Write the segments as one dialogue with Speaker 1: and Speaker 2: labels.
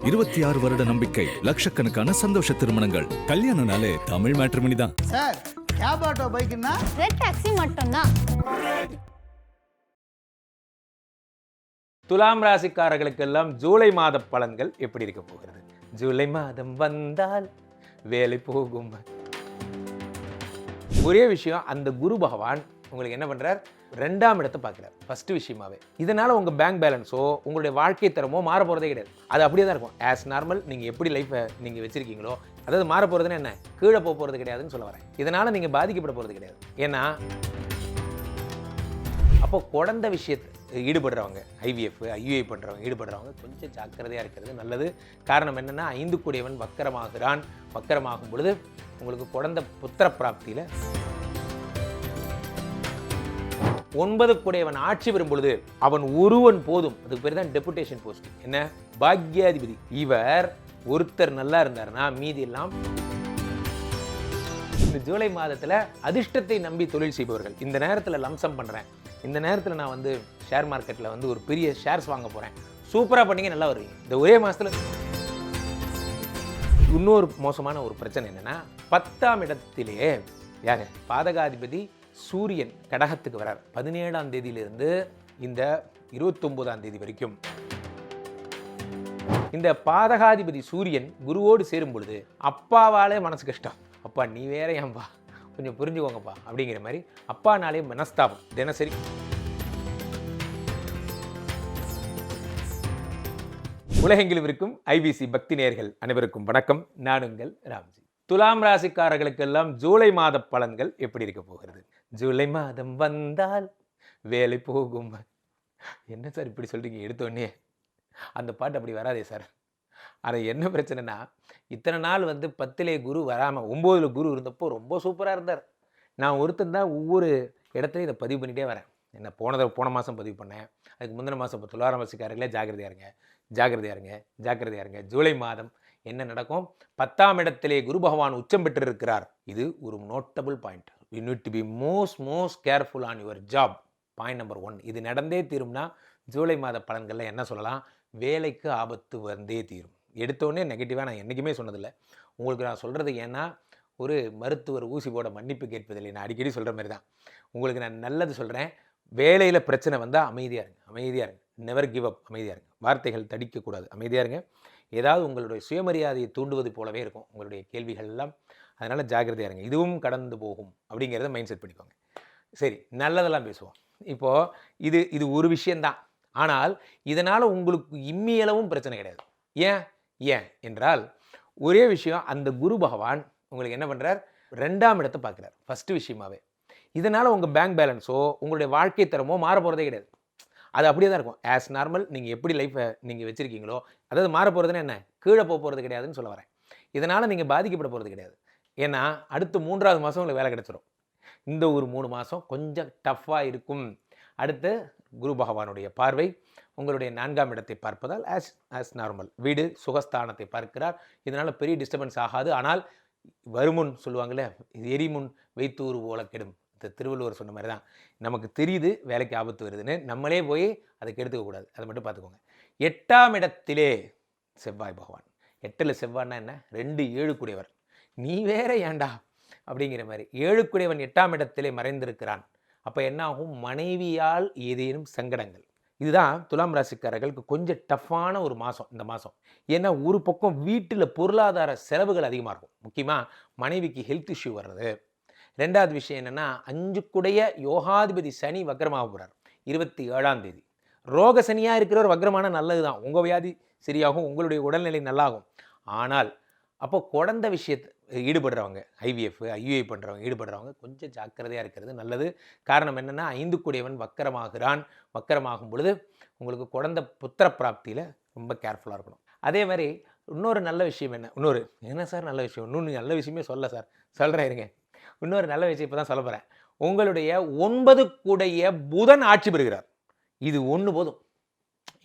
Speaker 1: 26 வருட நம்பிக்கை, லட்சக்கணக்கான சந்தோஷ திருமணங்கள். கல்யாணம்னாலே தமிழ் மேட்ரிமோனி தான்.
Speaker 2: சார், கேப் ஆட்டோ பைக்குன்னா
Speaker 3: ரெட் டாக்ஸி மட்டும்தான்.
Speaker 4: துலாம் ராசிக்காரர்களுக்கெல்லாம் ஜூலை மாத பலன்கள் எப்படி இருக்க போகிறது? ஜூலை மாதம் வந்தால் வேலை போகும். ஒரே விஷயம், அந்த குரு பகவான் உங்களுக்கு என்ன பண்றார்? 2ஆம் இடத்தை பார்க்கிறார் ஃபர்ஸ்ட் விஷயமாவே. இதனால உங்க பேங்க் பேலன்ஸோ உங்களுடைய வாழ்க்கை தரமோ மாற போறதே கிடையாது. அது அப்படியே தான் இருக்கும். ஆஸ் நார்மல் நீங்க எப்படி லைஃபை நீங்க வச்சிருக்கீங்களோ, அதாவது மாற போறதுன்னு என்ன, கீழே போக போறது கிடையாதுன்னு சொல்ல வரேன். இதனால நீங்க பாதிக்கப்பட போறது கிடையாது. ஏன்னா அப்போ குழந்தை விஷயத்தை ஈடுபடுறவங்க, ஐவிஎஃப் ஐயுஐ பண்ணுறவங்க ஈடுபடுறவங்க கொஞ்சம் ஜாக்கிரதையாக இருக்கிறது நல்லது. காரணம் என்னென்னா, 5 கூடியவன் வக்கரமாகிறான். வக்கரமாகும் பொழுது உங்களுக்கு குழந்தை புத்திர பிராப்தியில், 9 கூடியவன் ஆட்சி பெறும் பொழுது அவன் ஒருவன் போதும். அதுக்கு பேர் தான் டெபுடேஷன் போஸ்ட். என்ன, பாக்யாதிபதி. இவர் ஒருத்தர் நல்லா இருந்தார்னா மீதி எல்லாம். இந்த ஜூலை மாதத்தில் அதிர்ஷ்டத்தை நம்பி தொழில் செய்பவர்கள், இந்த நேரத்தில் லம்சம் பண்ணுறேன், இந்த நேரத்தில் நான் வந்து ஷேர் மார்க்கெட்டில் வந்து ஒரு பெரிய ஷேர்ஸ் வாங்க போகிறேன், சூப்பராக பண்ணிங்க, நல்லா வருவீங்க. இந்த ஒரே மாதத்தில். இன்னொரு மோசமான ஒரு பிரச்சனை என்னென்னா, 10ஆம் இடத்திலே யார்? பாதகாதிபதி சூரியன் கடகத்துக்கு வரார். 17ஆம் தேதியிலிருந்து இந்த 29ஆம் தேதி வரைக்கும். இந்த பாதகாதிபதி சூரியன் குருவோடு சேரும் பொழுது அப்பாவாலே மனசு கஷ்டம். அப்பா நீ வேற ஏன்பா, கொஞ்சம் புரிஞ்சுக்கோங்கப்பா அப்படிங்கிற மாதிரி அப்பானாலே மனஸ்தாபம் தினசரி. உலகெங்கிலும் இருக்கும் ஐபிசி பக்தி நேயர்கள் அனைவருக்கும் வணக்கம். நான் உங்கள் ராம்ஜி. துலாம் ராசிக்காரர்களுக்கெல்லாம் ஜூலை மாத பலன்கள் எப்படி இருக்க போகிறது? ஜூலை மாதம் வந்தால் வேலை போகும். என்ன சார் இப்படி சொல்றீங்க எடுத்தோடனே? அந்த பாட்டு அப்படி வராதே சார். ஆனால் என்ன பிரச்சனைனா, இத்தனை நாள் வந்து 10லே குரு வராமல் 9ல் குரு இருந்தப்போ ரொம்ப சூப்பராக இருந்தார். நான் ஒருத்தன் தான் ஒவ்வொரு இடத்துலையும் இதை பதிவு பண்ணிகிட்டே வரேன். என்ன போன மாதம் பதிவு பண்ணேன், அதுக்கு முந்தின மாதம். இப்போ துலாம் ராசிக்காரர்களே ஜாக்கிரதையாக இருங்க, ஜாக்கிரதையாக இருங்க, ஜாக்கிரதையாக இருங்க. ஜூலை மாதம் என்ன நடக்கும்? 10ஆம் இடத்திலே குரு பகவான் உச்சம் பெற்றிருக்கிறார். இது ஒரு notable point. You need to be most careful on your job. Point number 1. இது நடந்தே தீரும்னா ஜூலை மாத பலன்களில் என்ன சொல்லலாம்? வேலைக்கு ஆபத்து வந்தே தீரும். எடுத்தோடனே நெகட்டிவாக நான் என்றைக்குமே சொன்னதில்லை. உங்களுக்கு நான் சொல்கிறது ஏன்னா, ஒரு மருத்துவர் ஊசி போட மன்னிப்பு கேட்பதில்லை. நான் அடிக்கடி சொல்கிற மாதிரி தான் உங்களுக்கு நான் நல்லது சொல்கிறேன். வேலையில் பிரச்சனை வந்தால் அமைதியாக இருங்க, அமைதியாக இருங்க. நெவர் கிவ் அப், அமைதியாக இருங்க. வார்த்தைகள் தடிக்கக்கூடாது, அமைதியாக இருங்க. ஏதாவது உங்களுடைய சுயமரியாதையை தூண்டுவது போலவே இருக்கும் உங்களுடைய கேள்விகள் எல்லாம். அதனால் ஜாக்கிரதையாக இருங்க. இதுவும் கடந்து போகும் அப்படிங்கிறத மைண்ட் செட் பண்ணிக்கோங்க. சரி, நல்லதெல்லாம் பேசுவோம். இப்போது இது ஒரு விஷயந்தான். ஆனால் இதனால் உங்களுக்கு இம்மியளவும் பிரச்சனை கிடையாது. ஏன் என்றால், ஒரே விஷயம், அந்த குரு பகவான் உங்களுக்கு என்ன பண்ணுறார்? 2ஆம் இடத்தை பார்க்குறார் ஃபஸ்ட்டு விஷயமாவே. இதனால் உங்கள் பேங்க் பேலன்ஸோ உங்களுடைய வாழ்க்கை தரமோ மாற போகிறதே கிடையாது. அது அப்படியே தான் இருக்கும். ஆஸ் நார்மல் நீங்கள் எப்படி லைஃப்பை நீங்கள் வச்சுருக்கீங்களோ, அதாவது மாற போகிறதுன்னு என்ன, கீழே போக போகிறது கிடையாதுன்னு சொல்ல வரேன். இதனால் நீங்கள் பாதிக்கப்பட போகிறது கிடையாது. ஏன்னா அடுத்து 3ஆவது மாதம் உங்களுக்கு வேலை கிடச்சிரும். இந்த ஒரு 3 மாதம் கொஞ்சம் டஃப்பாக இருக்கும். அடுத்து குரு பகவானுடைய பார்வை உங்களுடைய 4ஆம் இடத்தை பார்ப்பதால் ஆஸ் நார்மல் வீடு சுகஸ்தானத்தை பார்க்கிறார். இதனால் பெரிய டிஸ்டர்பன்ஸ் ஆகாது. ஆனால் வருமுன் சொல்லுவாங்களே, எரிமுன் வைத்தூர் ஓல கெடும். திருவள்ளுவர் சொன்ன மாதிரி தான், நமக்கு தெரியுது வேலைக்கு ஆபத்து வருதுன்னு, நம்மளே போய் அதை கெடுத்துக்கக்கூடாது. அதை மட்டும் பார்த்துக்கோங்க. 8ஆம் இடத்திலே செவ்வாய் பகவான். 8ல் செவ்வாய்னா என்ன? 2 7 கூடியவர். நீ வேற ஏண்டா அப்படிங்கிற மாதிரி 7 கூடியவன் 8ஆம் இடத்திலே மறைந்திருக்கிறான். அப்போ என்ன ஆகும்? மனைவியால் ஏதேனும் சங்கடங்கள். இதுதான் துலாம் ராசிக்காரர்களுக்கு கொஞ்சம் டஃப்பான ஒரு மாதம் இந்த மாதம். ஏன்னா ஒரு பக்கம் வீட்டில் பொருளாதார செலவுகள் அதிகமாக இருக்கும். முக்கியமாக மனைவிக்கு ஹெல்த் இஷ்யூ வர்றது. 2வது விஷயம் என்னென்னா, 5 கூடைய யோகாதிபதி சனி வக்ரமாக போகிறார் 27ஆம் தேதி. ரோக சனியாக இருக்கிறவர் வக்ரமான நல்லது தான். உங்கள் வியாதி சரியாகும், உங்களுடைய உடல்நிலை நல்லாகும். ஆனால் அப்போ குழந்தை விஷயத்தை ஈடுபடுறவங்க, ஐவிஎஃப் ஐயுஐ பண்ணுறவங்க ஈடுபடுறவங்க கொஞ்சம் ஜாக்கிரதையாக இருக்கிறது நல்லது. காரணம் என்னென்னா, 5 கூடியவன் வக்கரமாகிறான். வக்கரமாகும் பொழுது உங்களுக்கு குழந்தை புத்திர பிராப்தியில் ரொம்ப கேர்ஃபுல்லாக இருக்கணும். அதே மாதிரி இன்னொரு நல்ல விஷயம் என்ன சார் நல்ல விஷயம்? இன்னொன்று நல்ல விஷயமே சொல்ல சார், சொல்கிறேன் இருங்க. இன்னொரு நல்ல விஷயம் இப்போ தான் சொல்ல போகிறேன். உங்களுடைய 9 கூடைய புதன் ஆட்சி பெறுகிறார். இது ஒன்று போதும்.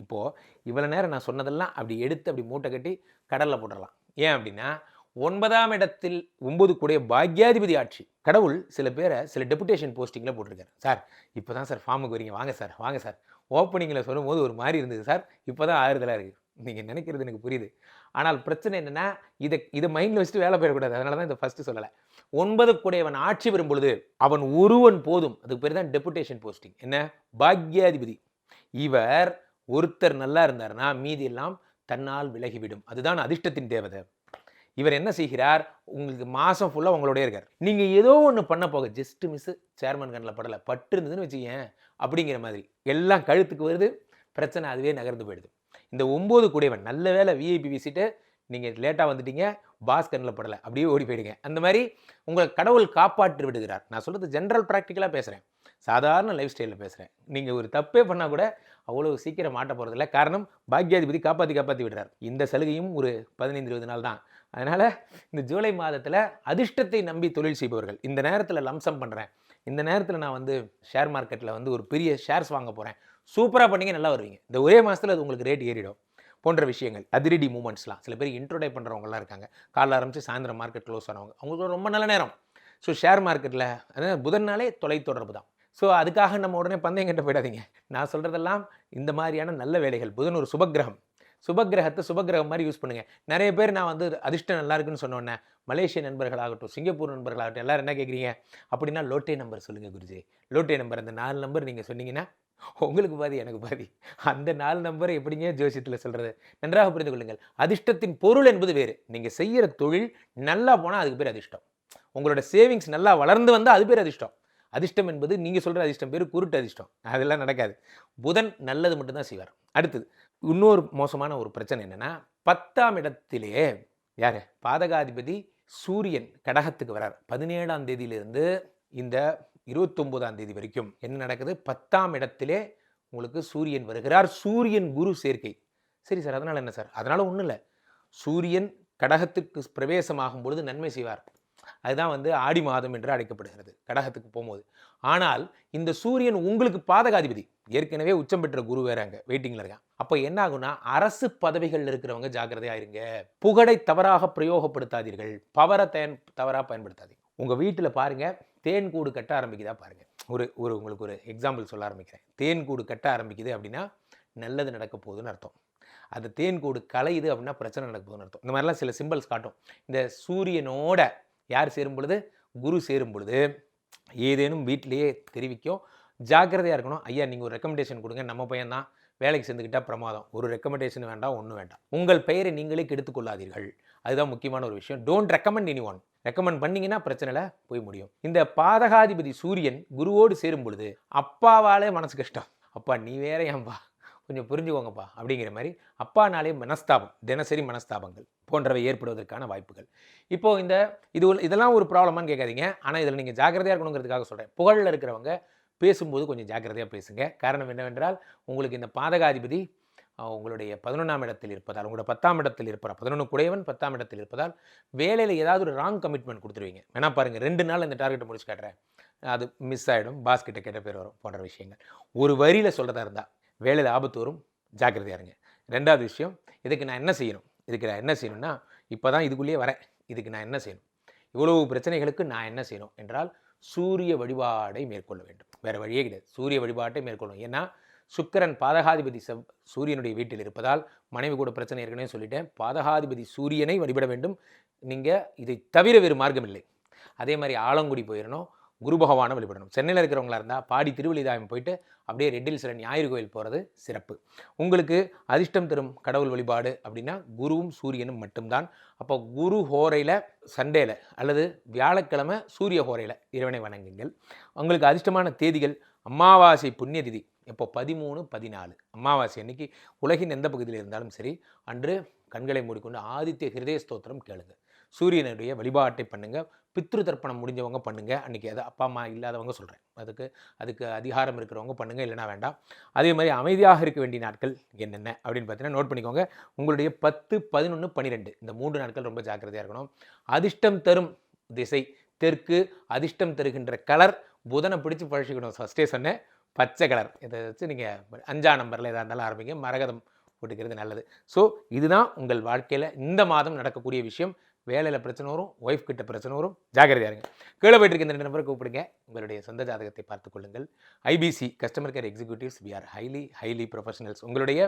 Speaker 4: இப்போது இவ்வளோ நேரம் நான் சொன்னதெல்லாம் அப்படி எடுத்து அப்படி மூட்டை கட்டி கடலில் போட்டுடலாம். ஏன் அப்படின்னா, 9ஆம் இடத்தில் 9 கூடைய பாக்யாதிபதி ஆட்சி. கடவுள் சில பேரை சில டெபுடேஷன் போஸ்டிங்கில் போட்டிருக்காரு. சார் இப்போ தான் சார் ஃபார்முக்கு வரீங்க, வாங்க சார் வாங்க சார். ஓப்பனிங்கில் சொல்லும் போது ஒரு மாதிரி இருந்தது சார், இப்போ தான் ஆறுதலாக இருக்குது. நீங்கள் நினைக்கிறது எனக்கு புரியுது. ஆனால் பிரச்சனை என்னென்னா, இதை மைண்டில் வச்சுட்டு வேலை போயிடக்கூடாது. அதனால தான் இதை ஃபஸ்ட்டு சொல்லலை. 9 கூடையவன் ஆட்சி பெறும் பொழுது அவன் ஒருவன் போதும். அதுக்கு பேர் தான் டெபுடேஷன் போஸ்டிங். என்ன? பாக்யாதிபதி. இவர் ஒருத்தர் நல்லா இருந்தார்னா மீதி எல்லாம் தன்னால் விலகிவிடும். அதுதான் அதிர்ஷ்டத்தின் தேவதை. இவர் என்ன செய்கிறார்? உங்களுக்கு மாதம் ஃபுல்லாக உங்களோடய இருக்கார். நீங்கள் ஏதோ ஒன்று பண்ண போக ஜஸ்ட் மிஸ்ஸு சேர்மன் கண்ணில் படலை, பட்டு இருந்ததுன்னு வச்சுக்கேன் அப்படிங்கிற மாதிரி எல்லாம் கழுத்துக்கு வருது. பிரச்சனை அதுவே நகர்ந்து போயிடுது. இந்த 9 கூடையவன் நல்ல வேலை விஐபி விசிட்டு, நீங்கள் லேட்டாக வந்துட்டீங்க, பாஸ் கண்ணில் படலை, அப்படியே ஓடி போயிடுங்க. அந்த மாதிரி உங்களை கடவுள் காப்பாற்றி விடுகிறார். நான் சொல்கிறது ஜென்ரல் ப்ராக்டிக்கலாக பேசுகிறேன், சாதாரண லைஃப் ஸ்டைலில் பேசுகிறேன். நீங்கள் ஒரு தப்பே பண்ணால் கூட அவ்வளோ சீக்கிரம் மாட்ட போகிறதில்ல. காரணம் பாக்யாதிபதி காப்பாற்றி விடுறார். இந்த சலுகையும் ஒரு 15-20 நாள் தான். அதனால் இந்த ஜூலை மாதத்தில் அதிர்ஷ்டத்தை நம்பி தொழில் செய்பவர்கள், இந்த நேரத்தில் லம்சம் பண்ணுறேன், இந்த நேரத்தில் நான் வந்து ஷேர் மார்க்கெட்டில் வந்து ஒரு பெரிய ஷேர்ஸ் வாங்க போகிறேன், சூப்பராக பண்ணிங்க, நல்லா வருவீங்க. இந்த ஒரே மாதத்தில் அது உங்களுக்கு ரேட் ஏறிடும் போன்ற விஷயங்கள். அதிரடி மூமெண்ட்ஸ்லாம் சில பேர் இன்ட்ரோடை பண்ணுறவங்களாம் இருக்காங்க. காலைல ஆரம்பித்து சாயந்தரம் மார்க்கெட் க்ளோஸ் ஆனவங்க, அவங்களுக்கு ரொம்ப நல்ல நேரம். ஸோ ஷேர் மார்க்கெட்டில் அதாவது புதன் நாளே தொலைத்தொடர்பு தான். ஸோ அதுக்காக நம்ம உடனே பந்தயம் கட்ட போயிடாதீங்க. நான் சொல்கிறதெல்லாம் இந்த மாதிரியான நல்ல வேலைகள். புதன் ஒரு சுபக்கிரகம். சுபக்கிரகத்தை சுபக்கிரகம் மாதிரி யூஸ் பண்ணுங்கள். நிறைய பேர் நான் வந்து அதிர்ஷ்டம் நல்லா இருக்குன்னு சொன்னோன்னே மலேசிய நண்பர்களாகட்டும், சிங்கப்பூர் நண்பர்களாகட்டும், எல்லோரும் என்ன கேட்குறீங்க அப்படின்னா, லோட்டே நம்பர் சொல்லுங்கள் குருஜி. லோட்டே நம்பர் அந்த 4 நம்பர் நீங்கள் சொன்னீங்கன்னா உங்களுக்கு பாதி எனக்கு பாதி. அந்த 4 நம்பரை எப்படிங்க ஜோசியத்தில் சொல்கிறது? நன்றாக புரிந்து கொள்ளுங்கள். அதிர்ஷ்டத்தின் பொருள் என்பது வேறு. நீங்கள் செய்கிற தொழில் நல்லா போனால் அதுக்கு பேர் அதிர்ஷ்டம். உங்களோட சேவிங்ஸ் நல்லா வளர்ந்து வந்தால் அது பேர் அதிர்ஷ்டம். அதிர்ஷ்டம் என்பது நீங்கள் சொல்கிற அதிர்ஷ்டம் பேர் குருட்டு அதிர்ஷ்டம். அதெல்லாம் நடக்காது. புதன் நல்லது மட்டும்தான் செய்வார். அடுத்தது இன்னொரு மோசமான ஒரு பிரச்சனை என்னென்னா, 10ஆம் இடத்திலே யார்? பாதகாதிபதி சூரியன் கடகத்துக்கு வரார். 17ஆம் தேதியிலிருந்து இந்த 29ஆம் தேதி வரைக்கும் என்ன நடக்குது? 10ஆம் இடத்திலே உங்களுக்கு சூரியன் வருகிறார். சூரியன் குரு சேர்க்கை. சரி சார், அதனால் என்ன சார்? அதனால் ஒன்றும் இல்லை. சூரியன் கடகத்துக்கு பிரவேசமாகும் பொழுது நன்மை செய்வார். அதுதான் வந்து ஆடி மாதம் என்று அழைக்கப்படுகிறது கடகத்துக்கு போகும்போது. ஆனால் இந்த சூரியன் உங்களுக்கு பாதகாதிபதி, ஏற்கனவே உச்சம் பெற்ற குரு வேற அங்கே வெயிட்டிங்கில் இருக்கான். அப்போ என்ன ஆகுனா, அரசு பதவிகளில் இருக்கிறவங்க ஜாக்கிரதையாக இருங்க. புகழை தவறாக பிரயோகப்படுத்தாதீர்கள். பவரை தவறாக பயன்படுத்தாதீங்க. உங்கள் வீட்டில் பாருங்கள், தேன் கூடு கட்ட ஆரம்பிக்குதா பாருங்கள். உங்களுக்கு ஒரு எக்ஸாம்பிள் சொல்ல ஆரம்பிக்கிறேன். தேன் கூடு கட்ட ஆரம்பிக்குது அப்படின்னா நல்லது நடக்க போகுதுன்னு அர்த்தம். அது தேன் கூடு கலையுது அப்படின்னா பிரச்சனை நடக்க போகுதுன்னு அர்த்தம். இந்த மாதிரிலாம் சில சிம்பிள்ஸ் காட்டும். இந்த சூரியனோட யார் சேரும் பொழுது? குரு சேரும் பொழுது ஏதேனும் வீட்டிலேயே தெரிவிக்கும். ஜாக்கிரதையாக இருக்கணும். ஐயா நீங்கள் ஒரு ரெக்கமெண்டேஷன் கொடுங்க, நம்ம பையன் தான் வேலைக்கு சேர்ந்துக்கிட்டால் பிரமாதம். ஒரு ரெக்கமெண்டேஷன் வேண்டாம், ஒன்றும் வேண்டாம். உங்கள் பெயரை நீங்களே கெடுத்துக் கொள்ளாதீர்கள். அதுதான் முக்கியமான ஒரு விஷயம். Don't recommend any one. Recommend பண்ணிங்கன்னா பிரச்சனையில் போய் முடியும். இந்த பாதகாதிபதி சூரியன் குருவோடு சேரும் பொழுது அப்பாவாலே மனசு கஷ்டம். அப்பா நீ வேற ஏன்பா, கொஞ்சம் புரிஞ்சுக்கோங்கப்பா அப்படிங்கிற மாதிரி அப்பானாலே மனஸ்தாபம், தினசரி மனஸ்தாபங்கள் போன்றவை ஏற்படுவதற்கான வாய்ப்புகள். இப்போது இதெல்லாம் ஒரு ப்ராப்ளமானு கேட்காதீங்க. ஆனால் இதில் நீங்கள் ஜாக்கிரதையாக இருக்கணுங்கிறதுக்காக சொல்கிறேன். புகழில் இருக்கிறவங்க பேசும்போது கொஞ்சம் ஜாக்கிரதையாக பேசுங்க. காரணம் என்னவென்றால், உங்களுக்கு இந்த பாதகாதிபதி உங்களுடைய 11ஆம் இடத்தில் இருப்பதால், உங்களோட 10ஆம் இடத்தில் இருப்பார். 11 குடையவன் 10ஆம் இடத்தில் இருப்பதால் வேலையில் ஏதாவது ஒரு ராங் கமிட்மெண்ட் கொடுத்துருவீங்க. வேணா பாருங்கள், 2 நாள் இந்த டார்கெட்டை முடிச்சு காட்டுறேன், அது மிஸ் ஆகிடும், பாஸ்கிட்ட கெட்ட பேர் வரும் போன்ற விஷயங்கள். ஒரு வரியில் சொல்கிறதா இருந்தால் வேலையில் ஆபத்து வரும், ஜாக்கிரதையாக இருங்க. 2வது விஷயம், இதுக்கு நான் என்ன செய்யணும்னா, இப்போ தான் இதுக்குள்ளேயே வரேன், இதுக்கு நான் என்ன செய்யணும், இவ்வளவு பிரச்சனைகளுக்கு நான் என்ன செய்யணும் என்றால் சூரிய வழிபாடை மேற்கொள்ள வேண்டும். வேறு வழியே கிடையாது, சூரிய வழிபாட்டை மேற்கொள்ளும். ஏன்னா சுக்கிரன் பாதகாதிபதி சூரியனுடைய வீட்டில் இருப்பதால் மனைவி கூட பிரச்சனை ஏற்கனவே சொல்லிட்டேன். பாதகாதிபதி சூரியனை வழிபட வேண்டும். நீங்கள் இதை தவிர வேறு மார்க்கம் இல்லை. அதே மாதிரி ஆலங்குடி போயிடணும், குரு பகவானை வழிபடணும். சென்னையில் இருக்கிறவங்களா இருந்தால் பாடி திருவள்ளிதாயம் போயிட்டு அப்படியே ரெட்டில் சில ஞாயிறு கோயில் போகிறது சிறப்பு. உங்களுக்கு அதிர்ஷ்டம் தரும் கடவுள் வழிபாடு அப்படின்னா குருவும் சூரியனும் மட்டும்தான். அப்போ குரு ஹோரையில் சண்டேல அல்லது வியாழக்கிழமை சூரிய ஹோரையில் இறைவனை வணங்குங்கள். உங்களுக்கு அதிர்ஷ்டமான தேதிகள் அமாவாசை புண்ணிய திதி இப்போ 13, 14 அமாவாசை அன்னைக்கு உலகின் எந்த பகுதியில் இருந்தாலும் சரி, அன்று கண்களை மூடிக்கொண்டு ஆதித்ய ஹிருதய ஸ்தோத்திரம் கேளுங்க. சூரியனுடைய வழிபாட்டை பண்ணுங்கள். பித்ரு தர்ப்பணம் முடிஞ்சவங்க பண்ணுங்கள். அன்றைக்கி அது அப்பா அம்மா இல்லாதவங்க சொல்கிறேன், அதுக்கு அதிகாரம் இருக்கிறவங்க பண்ணுங்கள், இல்லைனா வேண்டாம். அதே மாதிரி அமைதியாக இருக்க வேண்டிய நாட்கள் என்னென்ன அப்படின்னு பார்த்தீங்கன்னா நோட் பண்ணிக்கோங்க. உங்களுடைய 10, 11, 12 இந்த 3 நாட்கள் ரொம்ப ஜாக்கிரதையாக இருக்கணும். அதிர்ஷ்டம் தரும் திசை தெற்கு, அதிர்ஷ்டம் தருகின்ற கலர் புதனை பிடிச்சி பழச்சிக்கணும். ஃபஸ்ட்டே சொன்னேன், பச்சை கலர். இதை வச்சு நீங்கள் 5ஆம் நம்பரில் எதாக இருந்தாலும் ஆரம்பிங்க. மரகதம் போட்டுக்கிறது நல்லது. ஸோ இதுதான் உங்கள் வாழ்க்கையில் இந்த மாதம் நடக்கக்கூடிய விஷயம். வேலையில் பிரச்சனை வரும், ஒய்ஃப் கிட்ட பிரச்சனை வரும், ஜாக்கிரதையாக இருங்க. கீழே போய்ட்டு இருக்க இந்த 2 நம்பரை கூப்பிடுங்க, உங்களுடைய சொந்த ஜாதகத்தை பார்த்துக் கொள்ளுங்கள். IBC customer care executives, we are highly professionals. உங்களுடைய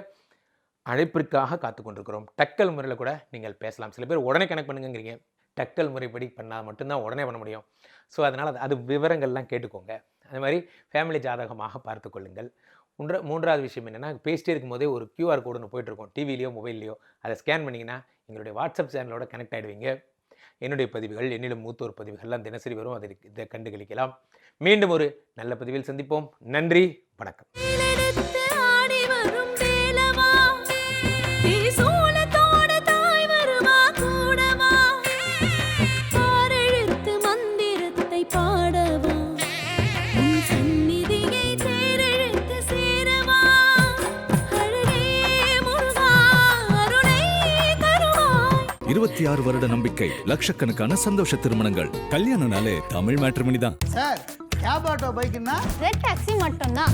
Speaker 4: அழைப்பிற்காக காத்து கொண்டிருக்கிறோம். டக்கல் முறையில் கூட நீங்கள் பேசலாம். சில பேர் உடனே கனெக்ட் பண்ணுங்கிறீங்க. டக்கல் முறைப்படி பண்ணால் மட்டும்தான் உடனே பண்ண முடியும். ஸோ அதனால் அது விவரங்கள்லாம் கேட்டுக்கோங்க. அது மாதிரி ஃபேமிலி ஜாதகமாக பார்த்து கொள்ளுங்கள். மூன்றாவது விஷயம் என்னென்னா, பேசிட்டே இருக்கும்போதே ஒரு QR கோடு ஒன்று போயிட்டுருக்கோம், டிவிலையோ மொபைல்லையோ. அதை ஸ்கேன் பண்ணிங்கன்னா எங்களுடைய வாட்ஸ்அப் சேனலோட கனெக்ட் ஆகிடுவீங்க. என்னுடைய பதிவுகள், என்னிடம் மூத்தோர் பதிவுகள்லாம் தினசரி வரும். அதை இதை கண்டுகளிக்கலாம். மீண்டும் ஒரு நல்ல பதிவில் சந்திப்போம். நன்றி, வணக்கம்.
Speaker 1: இருபத்தி 6 வருட நம்பிக்கை, லட்சக்கணக்கான சந்தோஷ திருமணங்கள். கல்யாணம்னாலே தமிழ் மேட்ரிமனி தான்.
Speaker 2: சார் கேப் ஆட்டோ பைக்குன்னா
Speaker 3: ரெட் டாக்ஸி மட்டும்தான்.